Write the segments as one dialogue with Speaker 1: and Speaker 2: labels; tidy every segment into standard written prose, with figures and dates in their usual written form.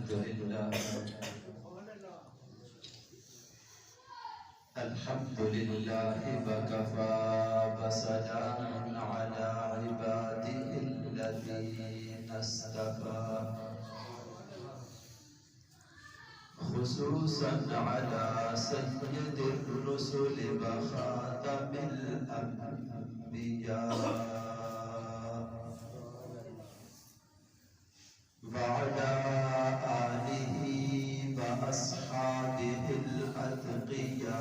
Speaker 1: الحمد لله الحمد لله وكفى وسلام على عباده الذين اصطفى خصوصا على سيد الرسل وخاتم الأنبياء وعلى آله وأصحابه الأتقياء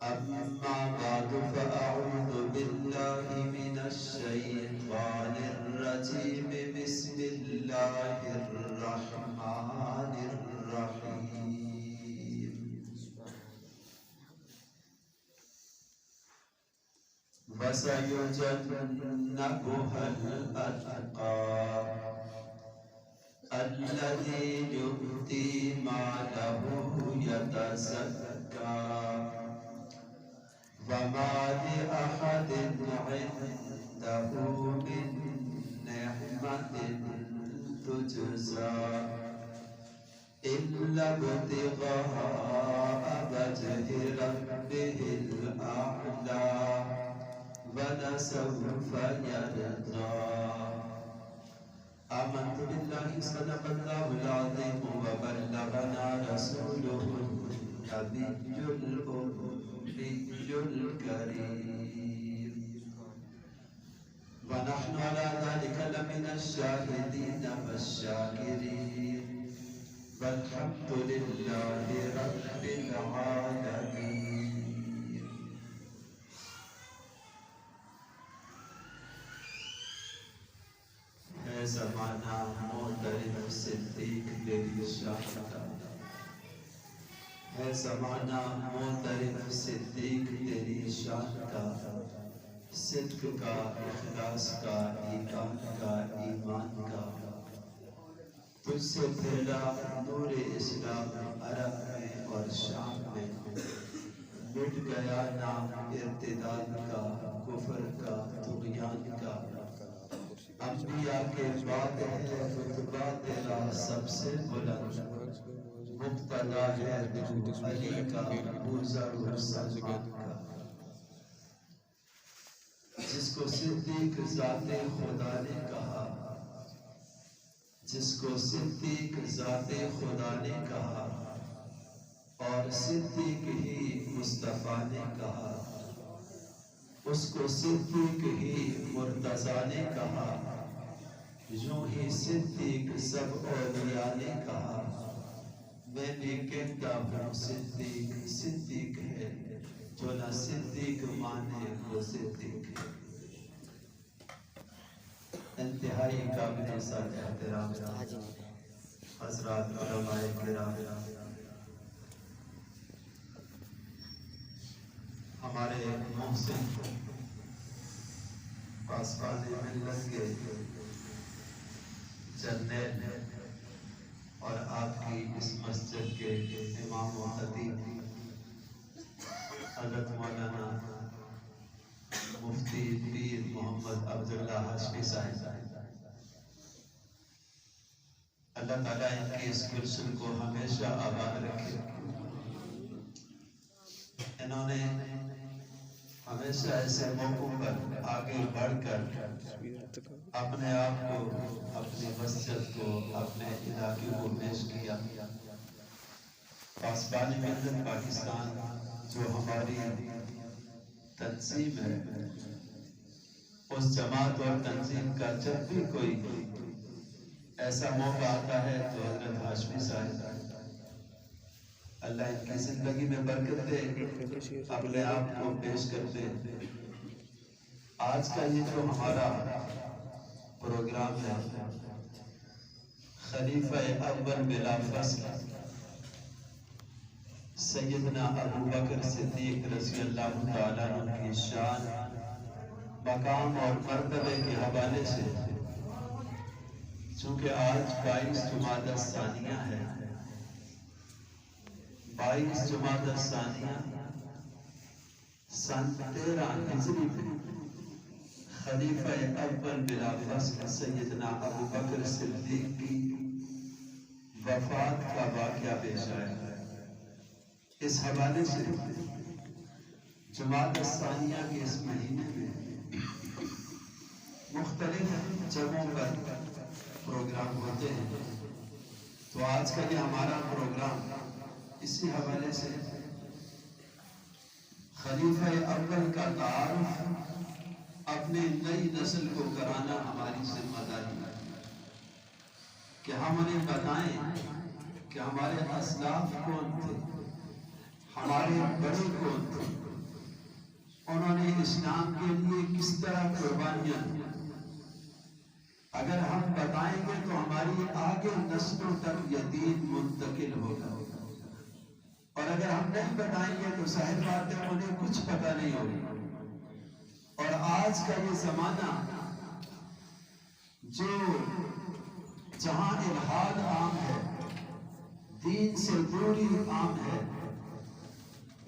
Speaker 1: أما بعد فأعوذ بالله من الشيطان الرجيم بسم الله الرحمن الرحيم وسيجنبها الأتقى الذي يؤتي ماله يتزكى وما لأحد عنده من نعمة تجزى إلا ابتغاء وجه ربه الأعلى ولسوف يرضى آمنت بالله صدق الله العظيم وبلغنا رسوله النبي الأمي الكريم ونحن على ذلك لمن الشاهدين والشاكرين والحمد لله رب العالمين. ہے زمانہ محترم صدیق تیری شان کا، ہے زمانہ محترم صدیق تیری شان کا، صدق کا، اخلاص کا، ایمان کا، ایمان کا، تجھ سے پھیلا نور اسلام عرب میں اور شام میں، مٹ گیا نام ارتداد کا، کفر کا، طغیان کا، انبیاء کے بعد ہے رتبہ تیرا سب سے بلند، مقتدا ہے علی کا، ابوذر اور سلمان کا، جس کو صدیق ذات خدا نے کہا، جس کو صدیق ذات خدا نے کہا اور صدیق ہی مصطفیٰ نے کہا، اس کو صدیق ہی مرتضیٰ نے کہا، یوں ہی صدیق سب اولیاء نے کہا، میں بھی کہتا ہوں صدیق صدیق ہے، جو نہ صدیق مانے وہ صدیق ہے۔ انتہائی قابل ساتھ احترام حضرات علماء کرام، ہمارے محسن پاسبان ملت کے جرنیل اور آپ کی اس مسجد کے امام و خطیب حضرت مولانا مفتی پیر محمد عبداللہ ہاشمی صاحب، اللہ تعالیٰ ان کی اس گلشن کو ہمیشہ آباد رکھے۔ انہوں نے ہمیشہ ایسے موقعوں پر آگے بڑھ کر اپنے آپ کو، اپنی مسجد کو، اپنے علاقے کو پیش کیا۔ پاسبان ملت پاکستان جو ہماری تنظیم ہے، اس جماعت اور تنظیم کا جب بھی کوئی ایسا موقع آتا ہے تو حضرت ہاشمی صاحب اللہ ان کی زندگی میں برکت دے، اپنے آپ کو پیش کرتے۔ آج کا یہ جو ہمارا پروگرام ہے، خلیفہ اول بلا فصل سیدنا ابوبکر صدیق رضی اللہ تعالیٰ عنہ کی شان، مقام اور مرتبے کے حوالے سے، چونکہ آج 22 جمادی الثانیہ ہے، 22 جمادی الثانیہ سن 13 ہجری میں خلیفہ اول بلا فصل سیدنا ابو بکر صدیق کی وفات کا واقعہ پیش آیا ہے۔ اس حوالے سے جماعت الثانیہ کے اس مہینے میں مختلف جگہوں پر پروگرام ہوتے ہیں، تو آج کا یہ ہمارا پروگرام اسی حوالے سے خلیفہ اول کا تعارف اپنے نئی نسل کو کرانا ہماری ذمہ داری ہے کہ ہم انہیں بتائیں کہ ہمارے اسلاف کون تھے، ہمارے بڑے کون تھے، انہوں نے اسلام کے لیے کس طرح قربانیاں دی۔ اگر ہم بتائیں گے تو ہماری آگے نسلوں تک یہ دین منتقل ہوگا، اور اگر ہم نہیں بتائیں گے تو ظاہر بات ہے انہیں کچھ پتہ نہیں ہوگا۔ اور آج کا یہ زمانہ جو جہاں الحاد عام ہے، دین سے دوری عام ہے،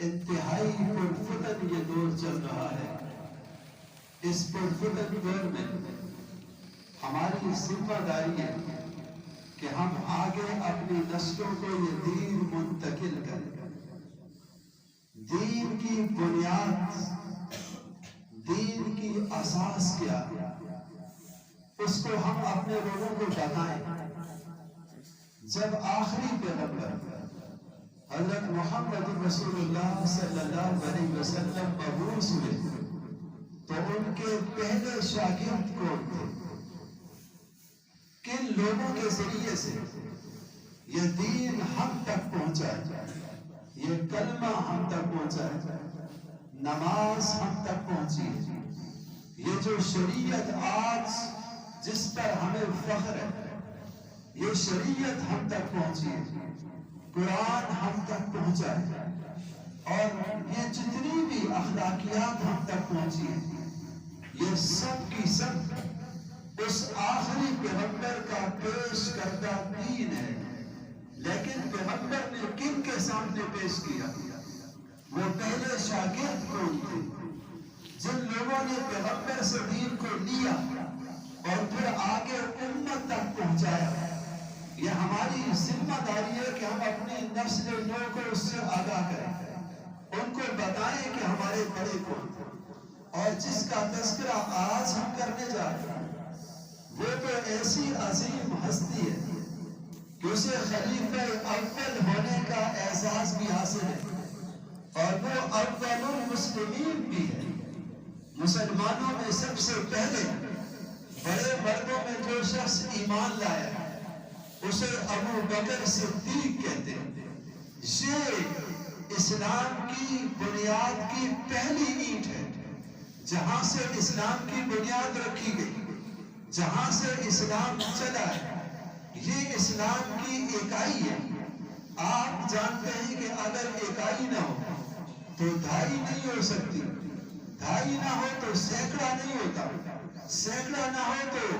Speaker 1: انتہائی پرفتن یہ دور چل رہا ہے، اس پرفتن دور میں ہماری ذمہ داری ہے کہ ہم آگے اپنی نسلوں کو یہ دین منتقل کریں۔ دین کی بنیاد، دین کی اساس کیا ہے، اس کو ہم اپنے لوگوں کو بتائیں۔ جب آخری پیغمبر حضرت محمد رسول اللہ صلی اللہ علیہ وسلم مبعوث ہوئے تو ان کے پہلے شاگرد کون تھے؟ کن لوگوں کے ذریعے سے یہ دین ہم تک پہنچا، یہ کلمہ ہم تک پہنچا، نماز ہم تک پہنچی، یہ جو شریعت آج جس پر ہمیں فخر ہے، یہ شریعت ہم تک پہنچی، قرآن ہم تک پہنچا، اور یہ جتنی بھی اخلاقیات ہم تک پہنچی ہیں، یہ سب کی سب اس آخری پیغمبر کا پیش کردہ دین ہے۔ لیکن پیغمبر نے کن کے سامنے پیش کیا؟ وہ پہلے شاگرد کون تھے؟ جن لوگوں نے پیغمبر سے دین کو لیا اور پھر آگے امت تک پہنچایا۔ یہ ہماری ذمہ داری ہے کہ ہم اپنے نسل نو کو اس سے آگاہ کریں، ان کو بتائیں کہ ہمارے بڑے کون تھے۔ اور جس کا تذکرہ آج ہم کرنے جا رہے ہیں وہ تو ایسی عظیم ہستی ہے کہ اسے خلیفہ اول ہونے کا اعزاز بھی حاصل ہے، اور وہ اول المسلمین بھی ہے۔ مسلمانوں میں سب سے پہلے بڑے مردوں میں جو شخص ایمان لایا اسے ابو بکر صدیق کہتے ہیں۔ یہ اسلام کی بنیاد کی پہلی اینٹ ہے، جہاں سے اسلام کی بنیاد رکھی گئی، جہاں سے اسلام چلا ہے، یہ اسلام کی اکائی ہے۔ آپ جانتے ہیں کہ اگر اکائی نہ ہو تو دھائی نہیں ہو سکتی، دھائی نہ ہو تو سینکڑا نہیں ہوتا، سینکڑا نہ ہو تو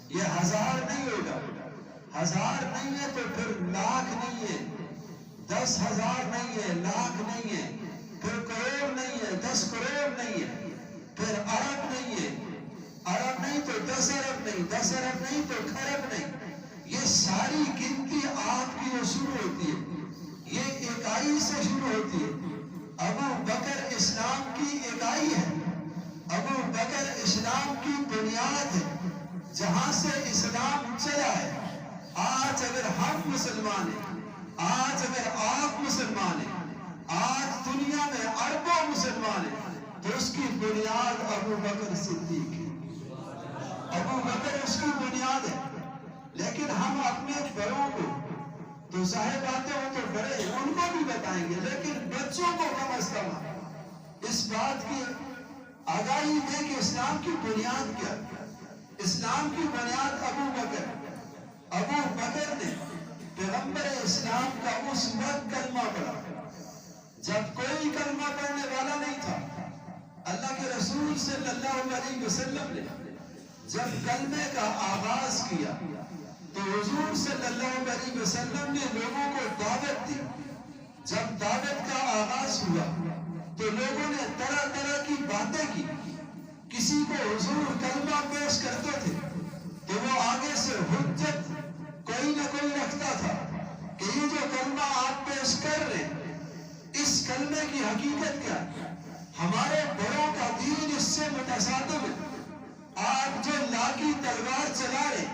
Speaker 1: یہ ہزار نہیں ہوگا، ہزار نہیں ہے تو پھر لاکھ نہیں ہے، 10,000 نہیں ہے، لاکھ نہیں ہے، پھر کروڑ نہیں ہے، 10 کروڑ نہیں ہے، پھر ارب نہیں ہے، ارب نہیں تو 10 ارب نہیں، 10 ارب نہیں تو کھرب نہیں۔ یہ ساری گنتی آپ کی جو شروع ہوتی ہے یہ اکائی سے شروع ہوتی ہے۔ ابو بکر اسلام کی اکائی ہے، ابو بکر اسلام کی بنیاد ہے، جہاں سے اسلام چلا ہے۔ آج اگر ہم مسلمان ہیں، آج اگر آپ مسلمان ہیں، آج دنیا میں اربوں مسلمان ہیں، تو اس کی بنیاد ابو بکر صدیق ہے، ابو بکر اس کی بنیاد ہے۔ لیکن ہم اپنے بڑوں کو تو ظاہر بات ہے وہ تو بڑے ہیں، ان کو بھی بتائیں گے، لیکن بچوں کو کم از کم اس بات کی آگاہی دیں کہ اسلام کی بنیاد کیا ہے۔ اسلام کی بنیاد ابو بکر، ابو بکر نے پیغمبر اسلام کا اس وقت کلمہ پڑھا جب کوئی کلمہ پڑھنے والا نہیں تھا۔ اللہ کے رسول صلی اللہ علیہ وسلم نے جب کلمے کا آغاز کیا تو حضور صلی اللہ علیہ وسلم نے لوگوں کو دعوت دی۔ جب دعوت کا آغاز ہوا تو لوگوں نے طرح طرح کی باتیں کی کسی کو حضور کلمہ پیش کرتے تھے تو وہ آگے سے حجت کوئی نہ کوئی رکھتا تھا کہ یہ جو کلمہ آپ پیش کر رہے اس کلمے کی حقیقت کیا ہے؟ ہمارے بڑوں کا دین اس سے متصادم ہے۔ آپ جو لا کی تلوار چلا رہے،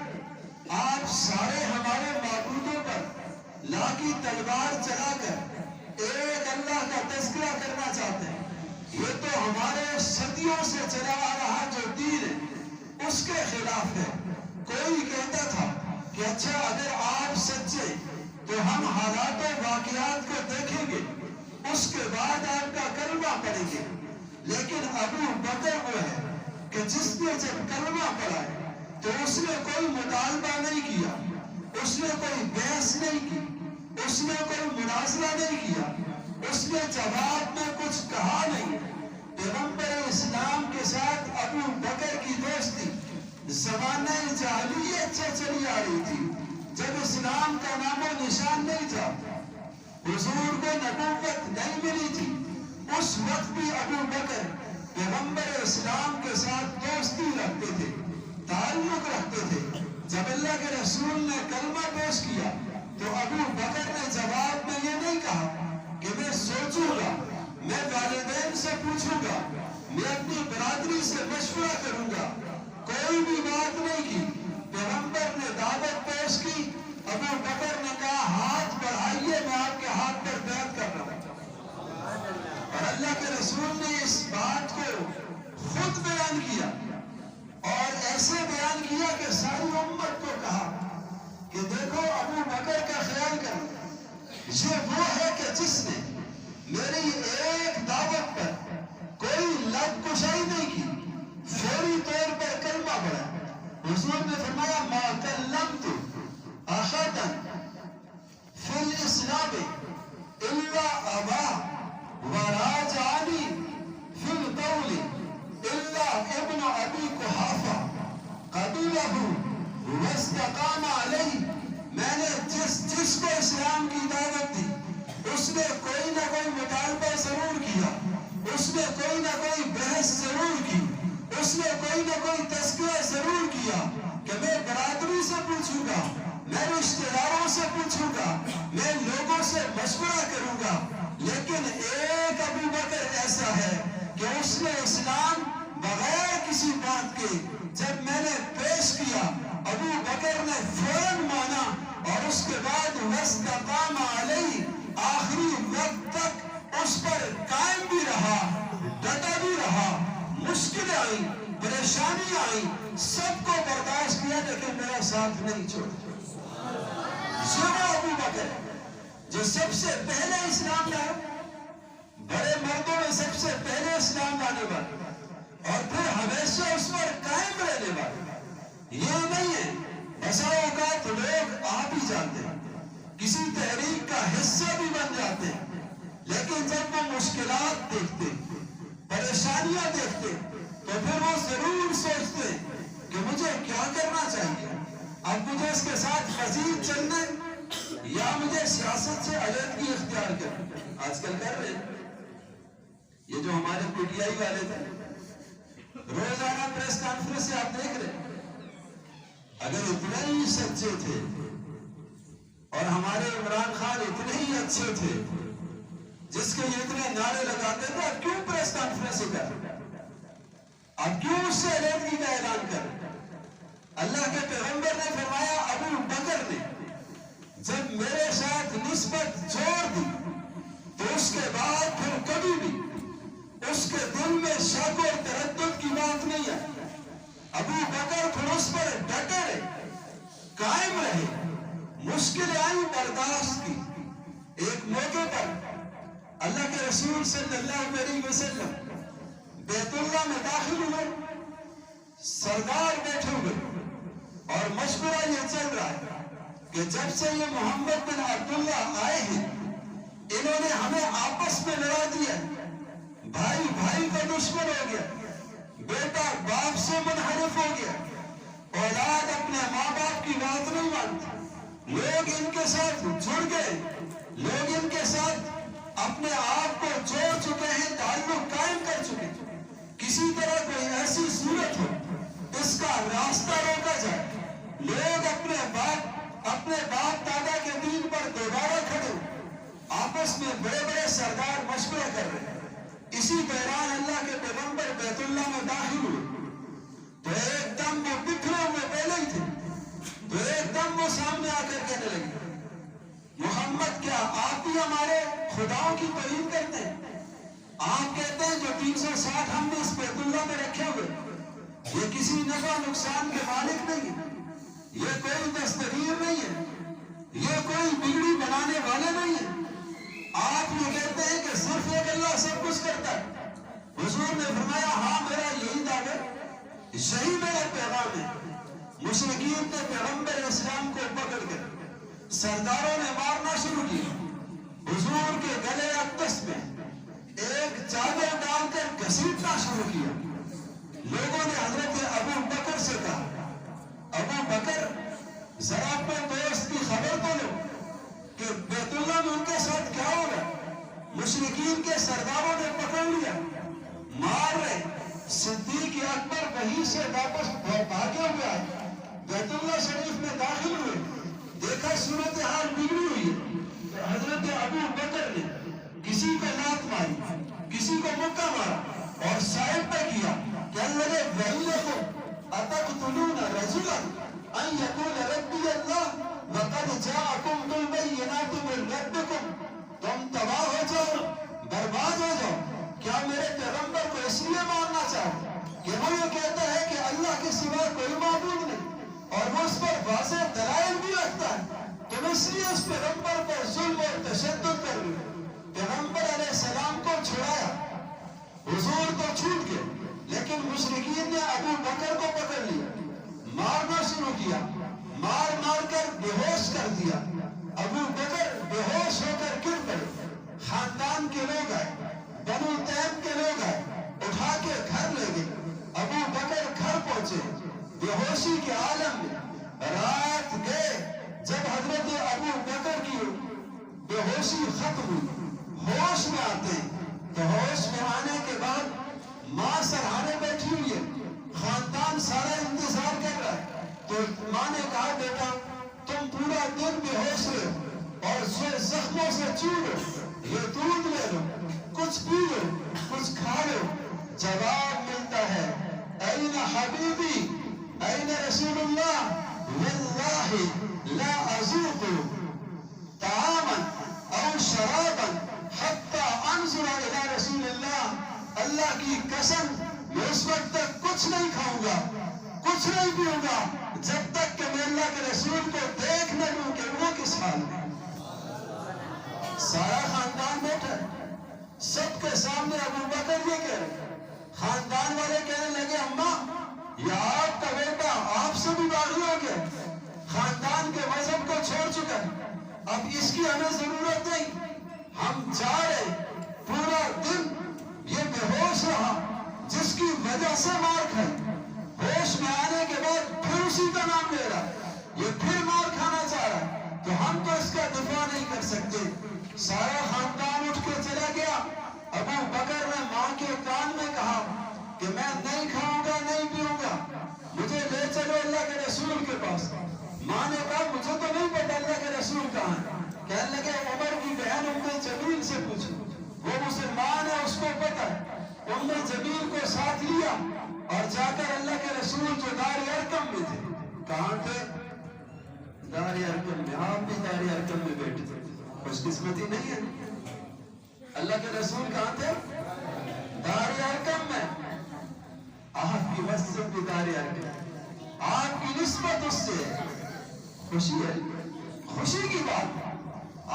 Speaker 1: آپ سارے ہمارے معبودوں پر لا کی تلوار چلا کر ایک اللہ کا تذکرہ کرنا چاہتے ہیں۔ یہ تو ہمارے صدیوں سے چلا آ رہا جو دین ہے اس کے خلاف ہے۔ کوئی کہتا تھا کہ اچھا اگر آپ سچے تو ہم حالات و واقعات کو دیکھیں گے، اس کے بعد آپ کا کلمہ پڑھیں گے۔ لیکن ابو بکر وہ ہے کہ جس نے جب کلمہ پڑھا تو اس نے کوئی مطالبہ نہیں کیا، اس نے کوئی بحث نہیں کی، اس نے کوئی مناظرہ نہیں کیا، اس نے جواب میں کچھ کہا نہیں۔ پیغمبر اسلام کے ساتھ ابو بکر کی دوستی زمانہ جاہلیت سے چلی آ رہی تھی، جب اسلام کا نام و نشان نہیں تھا، حضور کو نبوت نہیں ملی تھی۔ اس وقت بھی ابو بکر پیغمبر اسلام کے ساتھ دوستی رکھتے تھے، تعلق رکھتے تھے۔ جب اللہ کے رسول نے کلمہ پیش کیا تو ابو بکر نے جواب میں یہ نہیں کہا کہ میں سوچوں گا، میں والدین سے پوچھوں گا، میں اپنی برادری سے مشورہ کروں گا، کوئی بھی بات نہیں کی۔ پیغمبر نے دعوت پیش کی، ابو بکر نے کہا ہاتھ بڑھائیے، میں آپ کے ہاتھ پر بیعت کر رہا ہوں۔ اور اللہ کے رسول نے اس بات کو خود بیان کیا اور ایسے بیان کیا کہ ساری امت کو کہا کہ دیکھو ابو بکر کا خیال کرو، یہ وہ ہے کہ جس نے میری ایک دعوت پر کوئی لب کشائی نہیں کی، فوری طور پر کلمہ پڑھا۔ حضور نے فرمایا ما کلمت احدا فی الاسلام الا ابا وراجعنی فی القول الا ابن ابی قحافہ قبلہ واستقام علیہ۔ میں نے جس کو اسلام کی دعوت دی اس نے کوئی نہ کوئی مطالبہ ضرور کیا، اس نے کوئی نہ کوئی بحث ضرور کی، اس نے کوئی نہ کوئی تذکرہ ضرور کیا کہ میں برادری سے پوچھوں گا، میں رشتہ داروں سے پوچھوں گا، میں لوگوں سے مشورہ کروں گا۔ لیکن ایک ابو بکر ایسا ہے کہ اس نے اسلام بغیر کسی بات کے جب میں نے پیش کیا، ابو بکر نے فوراً مانا اور اس کے بعد واستقام علیہ، آخری وقت تک اس پر قائم بھی رہا، ڈٹا بھی رہا۔ مشکلیں آئیں، پریشانیاں آئیں، سب کو برداشت کیا لیکن میرا ساتھ نہیں چھوڑا۔ یہ وہ ابو بکر جو سب سے پہلے اسلام لایا، بڑے مردوں میں سب سے پہلے اسلام لانے والا اور پھر ہمیشہ اس پر قائم رہنے والا۔ یہ نہیں ہے بسا اوقات لوگ آپ ہی جانتے ہیں، کسی تحریک کا حصہ بھی بن جاتے ہیں، لیکن جب وہ مشکلات دیکھتے، پریشانیاں دیکھتے تو پھر وہ ضرور سوچتے کہ مجھے کیا کرنا چاہیے، اب مجھے اس کے ساتھ مزید چلنا یا مجھے سیاست سے علیحدگی اختیار کرنا۔ آج کل کر رہے ہیں یہ جو ہمارے پی ٹی آئی والے تھے، روزانہ پریس کانفرنس سے آپ دیکھ رہے ہیں، اگر اتنے ہی سچے تھے اور ہمارے عمران خان اتنے ہی اچھے تھے جس کے یہ اتنے نعرے لگاتے تھے، اب کیوں پریس کانفرنس کر، اب کیوں اس سے علیحدگی کا اعلان کر؟ اللہ کے پیغمبر نے فرمایا ابو بکر نے جب میرے ساتھ نسبت چھوڑ دی تو اس کے بعد پھر کبھی بھی اس کے دل میں شک اور تردد کی بات نہیں ہے۔ ابو بکر پھر اس پر ڈٹے رہے، قائم رہے، مشکل آئی برداشت کی۔ ایک موقع پر اللہ کے رسول صلی اللہ علیہ وسلم بیت اللہ میں داخل ہوئے، سردار بیٹھے ہوئے اور مشورہ یہ چل رہا ہے کہ جب سے یہ محمد بن عبداللہ آئے ہیں انہوں نے ہمیں آپس میں لڑا دیا، بھائی بھائی کا دشمن ہو گیا، بیٹا باپ سے منحرف ہو گیا، اولاد اپنے ماں باپ کی بات نہیں مانتی، لوگ ان کے ساتھ جڑ گئے، لوگ ان کے ساتھ اپنے آپ کو جوڑ چکے ہیں، تعلق قائم کر چکے ہیں۔
Speaker 2: کسی طرح کوئی ایسی صورت ہو اس کا راستہ روکا جائے، لوگ اپنے باپ دادا کے دین پر دوبارہ کھڑے ہو، آپس میں بڑے بڑے سردار مشورہ کر رہے ہیں۔ اسی دوران اللہ کے پیغمبر بیت اللہ میں داخل ہوئے تو ایک دم وہ بکھرے ہوئے پہلے ہی تھے، تو ایک دم وہ سامنے آ کر کہنے لگے، محمد کیا آپ بھی ہمارے خداؤں کی توہین کرتے ہیں؟ آپ کہتے ہیں جو 360 ہم نے اس بیت اللہ میں رکھے ہوئے یہ کسی نفع نقصان کے مالک نہیں ہے، یہ کوئی دستگیر نہیں ہے، یہ کوئی بگڑی بنانے والے نہیں ہیں۔ آپ یہ کہتے ہیں کہ صرف ایک اللہ سب کچھ کرتا ہے۔ حضور نے فرمایا ہاں میرا یہی دعویٰ، یہی میرا پیغام ہے۔ مشرکین نے پیغمبر اسلام کو پکڑ کر سرداروں نے مارنا شروع کیا، حضور کے گلے اقدس میں ایک چادر ڈال کر گھسیٹنا شروع کیا۔ لوگوں نے حضرت ابو بکر سے کہا، ابو بکر ذرا اپنے دوست کی خبر تو لو کہ بیت اللہ میں ان کے ساتھ کیا ہوگا۔ مشرکین کے سرداروں نے پکڑ لیا، مار رہے۔ صدیق اکبر وہیں سے واپس بھاگے ہوئے آئے، بیت اللہ شریف میں داخل ہوئے، دیکھا صورتحال بگڑی ہوئی ہے۔ حضرت ابو بکر نے کسی کو لات ماری، کسی کو مکہ مارا اور سائڈ پہ کیا، کہنے لگے وَإِلَّكُمْ أَتَقْتُلُونَ رَجُلًا أَن يَقُولَ رَبِّيَ اللَّهُ وَقَدْ جَاءَكُمْ بِالْبَيِّنَاتِ مِن رَبِّكُمْ۔ تم تباہ ہو جاؤ، برباد ہو جاؤ، کیا میرے پیغمبر کو اس لیے مارنا چاہو کہ وہ یہ کہتا ہے کہ اللہ کے سوا کوئی معبود نہیں اور وہ اس پر واضح دلائل بھی رکھتا ہے، تم اس لیے اس پیغمبر پر ظلم اور تشدد کر رہے ہو۔ پیغمبر علیہ السلام کو چھڑایا، حضور تو چھوٹ گئے، لیکن مشرکین نے ابو بکر کو پکڑ لیا، مارنا شروع کیا، مار مار کر بے ہوش کر دیا۔ ابو بکر بے ہوش ہو کر گر پڑے۔ خاندان کے لوگ آئے، بنو تیم کے لوگ آئے، اٹھا کے گھر لے گئے۔ ابو بکر گھر پہنچے بے ہوشی کے عالم میں، رات گئے۔ جب حضرت ابو بکر کی بے ہوشی ختم ہوئی، ہوش میں آتے ہیں تو ہوش میں آنے کے بعد ماں سرہانے بیٹھی ہوئی ہے، خاندان سارا انتظار کر رہا ہے۔ تو ماں نے کہا بیٹا تم پورا دن بے ہوش رہے اور زخموں سے چورو، یہ دودھ لے لو، کچھ پی لو، کچھ کھا لو۔ جواب ملتا ہے این حبیبی این رسول اللہ واللہ لا اذوق طعاما او شرابا حتی انظر الى رسول اللہ۔ اللہ کی قسم میں اس وقت تک کچھ نہیں کھاؤں گا، کچھ نہیں پیوں گا جب تک کہ میں اللہ کے رسول کو دیکھ نہ لوں کہ وہ کس حال میں۔ سارا خاندان بیٹھا ہے، سب کے سامنے ابو بکر یہ کہہ رہے، خاندان والے کہنے لگے اماں یہ آپ کا بیٹا آپ سے بھی باغی ہو گیا، خاندان کے مذہب کو چھوڑ چکا ہے، اب اس کی ہمیں ضرورت نہیں، ہم جا رہے۔ پورا دن یہ بے ہوش رہا، جس کی وجہ سے مار کھائی، ہوش میں آنے کے بعد پھر اسی کا نام لے رہا، یہ پھر مار کھانا چاہ رہا، تو ہم تو اس کا دفاع نہیں کر سکتے۔ سارا خاندان اٹھ کے چلا گیا۔ ابو بکر نے ماں کے کان میں کہا کہ میں نہیں کھاؤں گا، نہیں پیوں گا، مجھے لے چلو اللہ کے رسول کے پاس۔ ماں نے کہا مجھے تو نہیں پتا اللہ کے رسول کہاں ہے۔ کہنے لگے عمر کی بہن ام جمیل سے پوچھو، وہ مسلمان ہے، اس کو پتا ہے۔ ام جمیل کو ساتھ لیا اور جا کر اللہ کے رسول جو دار ارقم میں تھے، کہاں تھے؟ دار ارقم میں۔ آپ بھی دار ارقم میں بیٹھے تھے، خوش قسمتی نہیں ہے؟ اللہ کے رسول کہاں تھے؟ دار ارقم میں۔ آپ کی مسجد بھی دار ارقم، آپ کی نسبت اس سے خوشی ہے، خوشی کی بات۔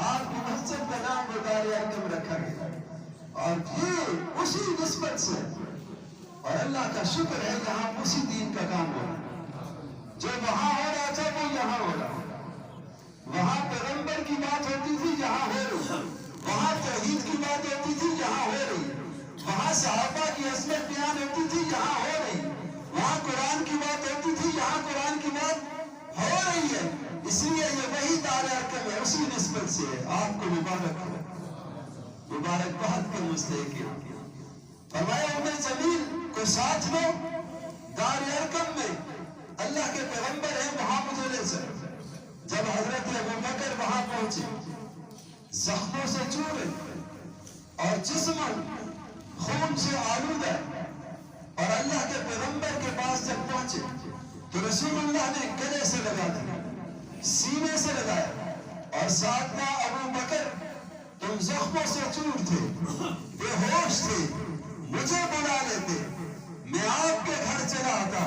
Speaker 2: آپ کی مسجد کا نام وہ دار ارقم رکھا گیا اور یہ اسی نسبت سے، اور اللہ کا شکر ہے یہاں اسی دین کا کام ہو رہا، جو وہاں ہو رہا تھا وہ یہاں ہو رہا۔ وہاں پیغمبر کی بات ہوتی تھی، یہاں ہو رہی، وہاں توحید کی بات ہوتی تھی، یہاں ہو رہی، وہاں صحابہ کی عظمت بیان ہوتی تھی، یہاں ہو رہی، وہاں قرآن کی بات ہوتی تھی، یہاں قرآن کی بات ہو رہی ہے۔ اس لیے یہ وہی دار ارقم ہے، اسی نسبت سے آپ کو مبارک ہو، مبارکباد کے مستحق ہیں۔ فرمایا ام جمیل کو ساتھ لو، دار ارقم میں اللہ کے پیغمبر ہیں، وہاں مجھے لے چلو۔ جب حضرت ابو بکر وہاں پہنچے، زخموں سے چورے اور جسم خون سے آلودہ، اور اللہ کے پیغمبر کے پاس جب پہنچے تو رسول اللہ نے گلے سے لگا دیا، سینے سے لگایا، اور ساتھ کہا ابو بکر تم زخموں سے چور تھے، بے ہوش تھے، مجھے بلا لیتے، میں آپ کے گھر چلا آتا۔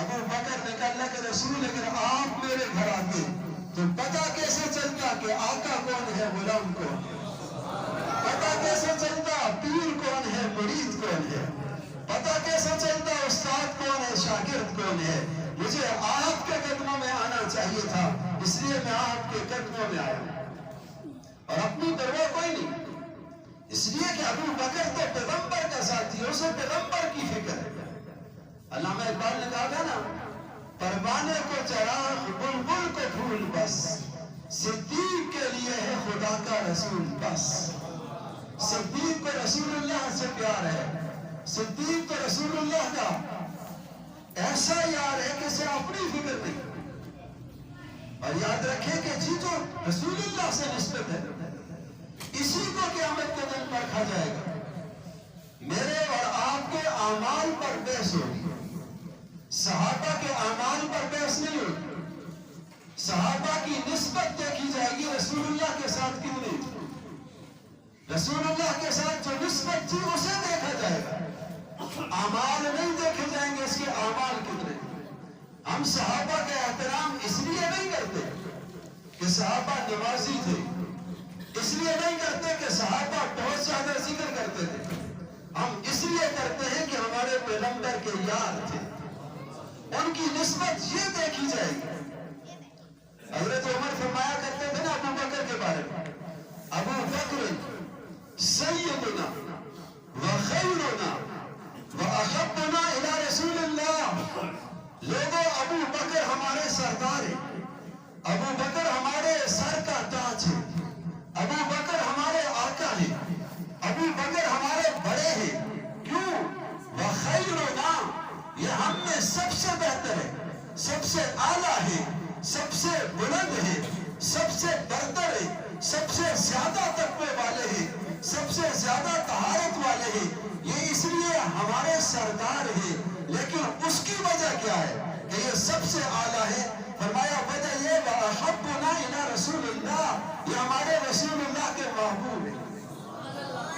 Speaker 2: ابو بکر نے کہا اللہ کے رسول اگر آپ میرے گھر آتے تو پتہ کیسے چلتا کہ آقا کون ہے، غلام کون ہے؟ پتہ کیسے چلتا پیر کون ہے، مرید کون ہے؟ پتہ کیسے چلتا استاد کون ہے، شاگرد کون ہے؟ مجھے آپ کے قدموں میں آنا چاہیے تھا، اس لیے میں آپ کے قدموں میں آیا، اور اپنی پرواہ کوئی نہیں، اس لیے کہ ابو بکر تو پیغمبر کا ساتھی ہے، اسے پیغمبر کی فکر ہے۔ علامہ اقبال نے کہا تھا نا، پروانے کو چراغ بلبل کو پھول بس، صدیق کے لیے ہے خدا کا رسول بس۔ صدیق کو رسول اللہ سے پیار ہے، صدیق کو رسول اللہ کا ایسا یار ہے کہ اسے اپنی فکر نہیں، اور یاد رکھیں کہ جی جو رسول اللہ سے نسبت ہے اسی کو قیامت کے دن پرکھا جائے گا، میرے اور آپ کے اعمال پر بحث ہوگی، صحابہ کے اعمال پر بحث نہیں ہوگی، صحابہ کی نسبت دیکھی جائے گی، رسول اللہ کے ساتھ کیوں نہیں تھی، رسول اللہ کے ساتھ جو نسبت تھی اسے دیکھا جائے گا، اعمال نہیں دیکھے جائیں گے اس کے اعمال کتنے۔ ہم صحابہ کا احترام اس لیے نہیں کرتے کہ صحابہ نمازی تھے، اس لیے نہیں کرتے کہ صحابہ بہت زیادہ ذکر کرتے تھے، ہم اس لیے کرتے ہیں کہ ہمارے پیغمبر کے یار تھے، ان کی نسبت یہ دیکھی جائے گی۔ حضرت عمر فرمایا کرتے تھے نا ابو بکر کے بارے میں، ابو بکر سیدنا وخیرنا واحبنا الی رسول اللہ، لوگوں ابو بکر ہمارے سردار ہیں، ابو بکر ہمارے سر کا تاج ہے، ابو بکر ہمارے آقا ہیں، ابو بکر ہمارے بڑے ہیں، کیوں؟ وخیرنا، یہ ہم میں سب سے بہتر ہے، سب سے اعلیٰ ہے، سب سے بلند ہے، سب سے برتر ہے، سب سے زیادہ تقوی والے ہیں، سب سے زیادہ طہارت والے ہیں، یہ اس لیے ہمارے سردار ہیں، لیکن اس کی وجہ کیا ہے کہ یہ سب سے اعلیٰ ہے؟ فرمایا وجہ یہ وَأَحَبُّنَا إِلَىٰ رسول اللہ، یہ ہمارے رسول اللہ کے محبوب ہیں،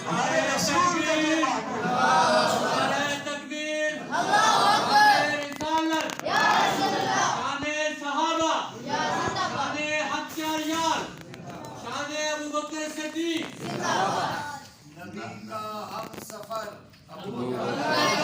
Speaker 2: ہمارے رسول کے لیے محبوب ہیں۔
Speaker 3: تکبیر، اللہ اکبر، رسالت، یا رسول اللہ، شان صحابہ، یا شان حق کے عیال، شان ابو بکر صدیق،
Speaker 4: نبی کا ہم سفر ابو بکر